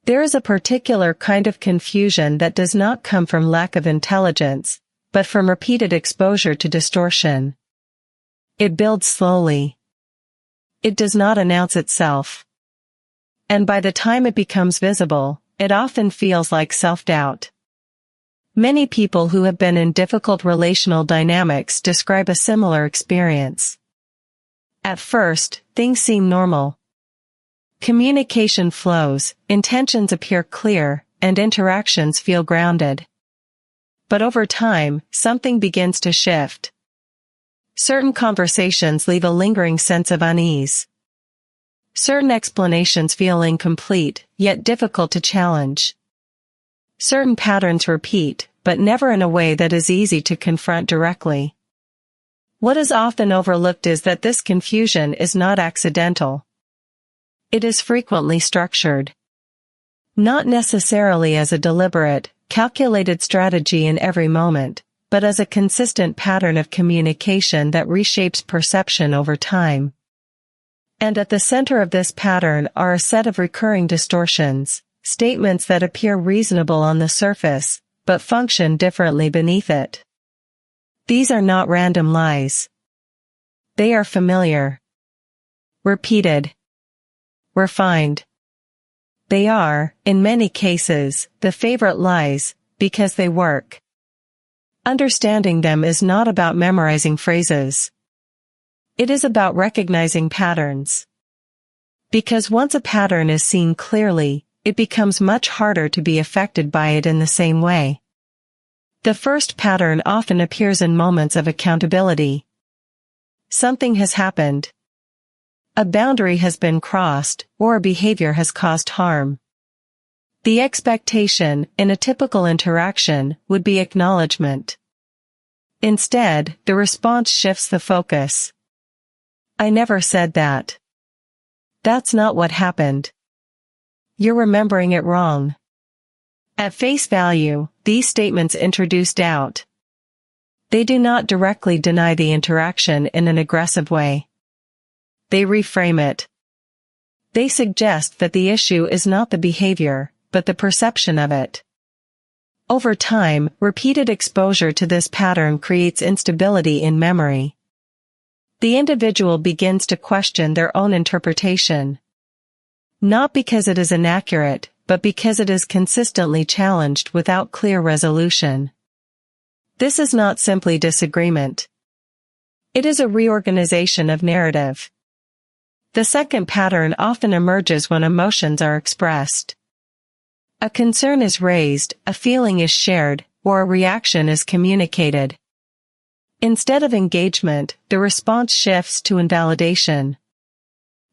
There is a particular kind of confusion that does not come from lack of intelligence, but from repeated exposure to distortion. It builds slowly. It does not announce itself. And by the time it becomes visible, it often feels like self-doubt. Many people who have been in difficult relational dynamics describe a similar experience. At first, things seem normal. Communication flows, intentions appear clear, and interactions feel grounded. But over time, something begins to shift. Certain conversations leave a lingering sense of unease. Certain explanations feel incomplete, yet difficult to challenge. Certain patterns repeat, but never in a way that is easy to confront directly. What is often overlooked is that this confusion is not accidental. It is frequently structured. Not necessarily as a deliberate, calculated strategy in every moment, but as a consistent pattern of communication that reshapes perception over time. And at the center of this pattern are a set of recurring distortions, statements that appear reasonable on the surface, but function differently beneath it. These are not random lies. They are familiar, repeated, refined. They are, in many cases, the favorite lies, because they work. Understanding them is not about memorizing phrases. It is about recognizing patterns. Because once a pattern is seen clearly, it becomes much harder to be affected by it in the same way. The first pattern often appears in moments of accountability. Something has happened. A boundary has been crossed, or a behavior has caused harm. The expectation, in a typical interaction, would be acknowledgement. Instead, the response shifts the focus. I never said that. That's not what happened. You're remembering it wrong. At face value, these statements introduce doubt. They do not directly deny the interaction in an aggressive way. They reframe it. They suggest that the issue is not the behavior, but the perception of it. Over time, repeated exposure to this pattern creates instability in memory. The individual begins to question their own interpretation. Not because it is inaccurate, but because it is consistently challenged without clear resolution. This is not simply disagreement. It is a reorganization of narrative. The second pattern often emerges when emotions are expressed. A concern is raised, a feeling is shared, or a reaction is communicated. Instead of engagement, the response shifts to invalidation.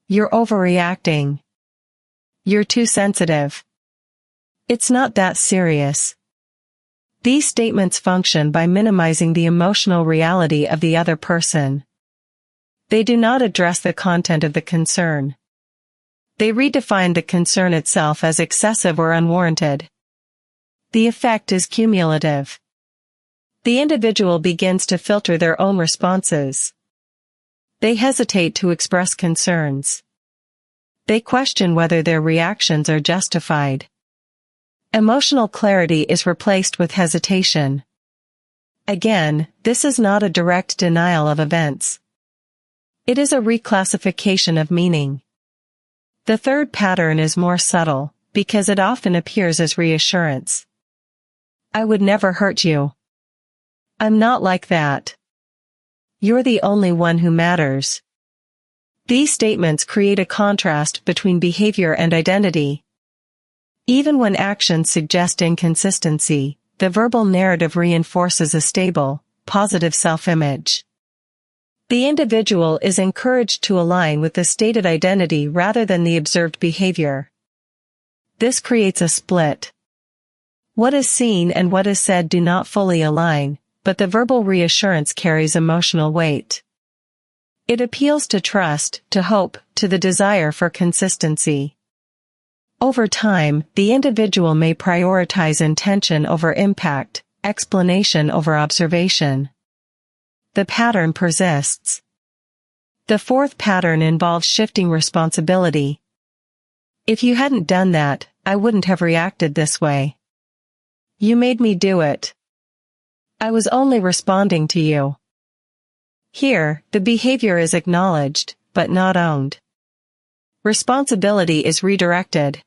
You're overreacting. You're too sensitive. It's not that serious. These statements function by minimizing the emotional reality of the other person. They do not address the content of the concern. They redefine the concern itself as excessive or unwarranted. The effect is cumulative. The individual begins to filter their own responses. They hesitate to express concerns. They question whether their reactions are justified. Emotional clarity is replaced with hesitation. Again, this is not a direct denial of events. It is a reclassification of meaning. The third pattern is more subtle, because it often appears as reassurance. I would never hurt you. I'm not like that. You're the only one who matters. These statements create a contrast between behavior and identity. Even when actions suggest inconsistency, the verbal narrative reinforces a stable, positive self-image. The individual is encouraged to align with the stated identity rather than the observed behavior. This creates a split. What is seen and what is said do not fully align, but the verbal reassurance carries emotional weight. It appeals to trust, to hope, to the desire for consistency. Over time, the individual may prioritize intention over impact, explanation over observation. The pattern persists. The fourth pattern involves shifting responsibility. If you hadn't done that, I wouldn't have reacted this way. You made me do it. I was only responding to you. Here, the behavior is acknowledged, but not owned. Responsibility is redirected.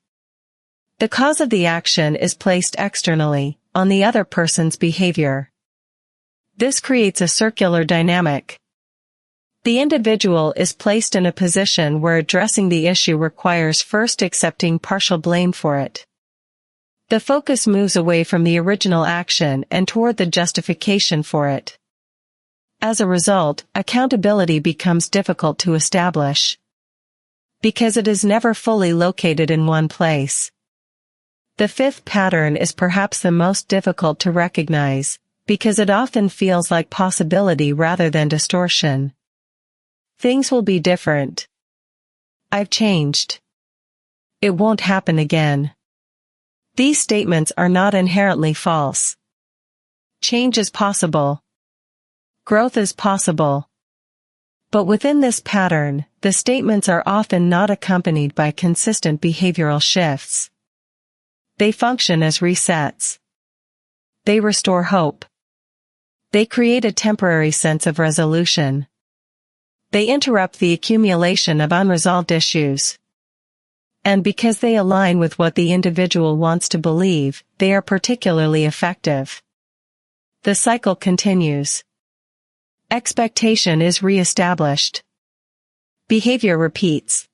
The cause of the action is placed externally, on the other person's behavior. This creates a circular dynamic. The individual is placed in a position where addressing the issue requires first accepting partial blame for it. The focus moves away from the original action and toward the justification for it. As a result, accountability becomes difficult to establish, because it is never fully located in one place. The fifth pattern is perhaps the most difficult to recognize, because it often feels like possibility rather than distortion. Things will be different. I've changed. It won't happen again. These statements are not inherently false. Change is possible. Growth is possible. But within this pattern, the statements are often not accompanied by consistent behavioral shifts. They function as resets. They restore hope. They create a temporary sense of resolution. They interrupt the accumulation of unresolved issues. And because they align with what the individual wants to believe, they are particularly effective. The cycle continues. Expectation is re-established. Behavior repeats.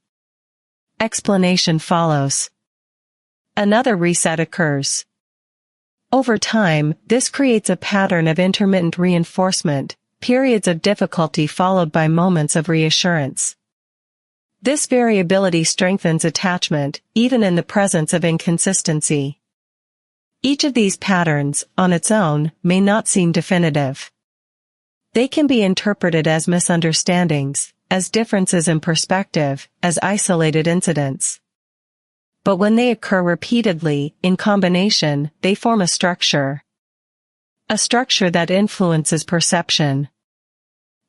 Explanation follows. Another reset occurs. Over time, this creates a pattern of intermittent reinforcement, periods of difficulty followed by moments of reassurance. This variability strengthens attachment, even in the presence of inconsistency. Each of these patterns, on its own, may not seem definitive. They can be interpreted as misunderstandings, as differences in perspective, as isolated incidents. But when they occur repeatedly, in combination, they form a structure. A structure that influences perception.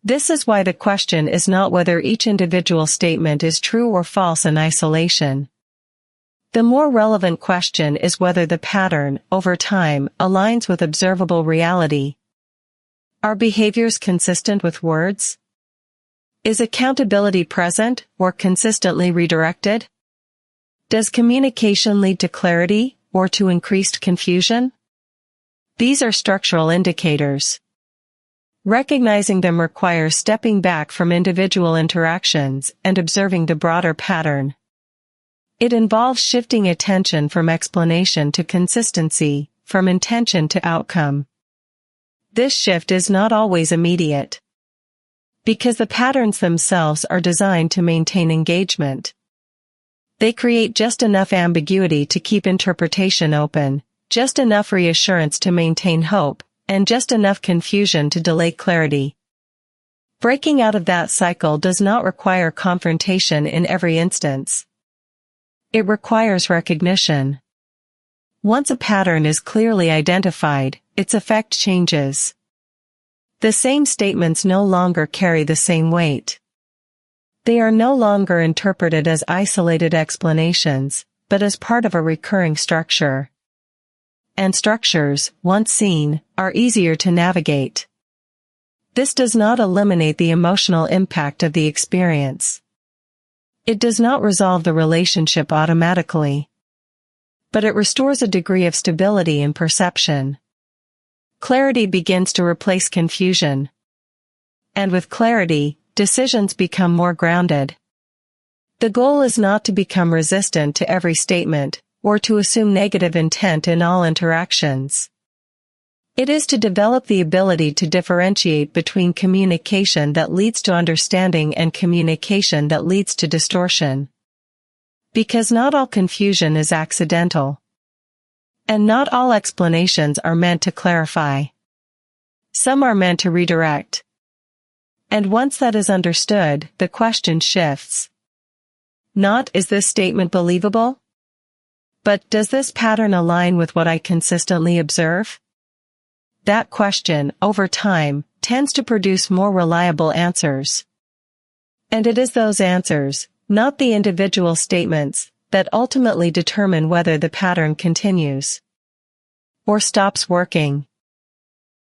This is why the question is not whether each individual statement is true or false in isolation. The more relevant question is whether the pattern, over time, aligns with observable reality. Are behaviors consistent with words? Is accountability present or consistently redirected? Does communication lead to clarity or to increased confusion? These are structural indicators. Recognizing them requires stepping back from individual interactions and observing the broader pattern. It involves shifting attention from explanation to consistency, from intention to outcome. This shift is not always immediate, because the patterns themselves are designed to maintain engagement. They create just enough ambiguity to keep interpretation open, just enough reassurance to maintain hope, and just enough confusion to delay clarity. Breaking out of that cycle does not require confrontation in every instance. It requires recognition. Once a pattern is clearly identified, its effect changes. The same statements no longer carry the same weight. They are no longer interpreted as isolated explanations, but as part of a recurring structure. And structures, once seen, are easier to navigate. This does not eliminate the emotional impact of the experience. It does not resolve the relationship automatically. But it restores a degree of stability in perception. Clarity begins to replace confusion. And with clarity, decisions become more grounded. The goal is not to become resistant to every statement, or to assume negative intent in all interactions. It is to develop the ability to differentiate between communication that leads to understanding and communication that leads to distortion. Because not all confusion is accidental. And not all explanations are meant to clarify. Some are meant to redirect. And once that is understood, the question shifts. Not, is this statement believable? But, does this pattern align with what I consistently observe? That question, over time, tends to produce more reliable answers. And it is those answers, not the individual statements, that ultimately determine whether the pattern continues or stops working.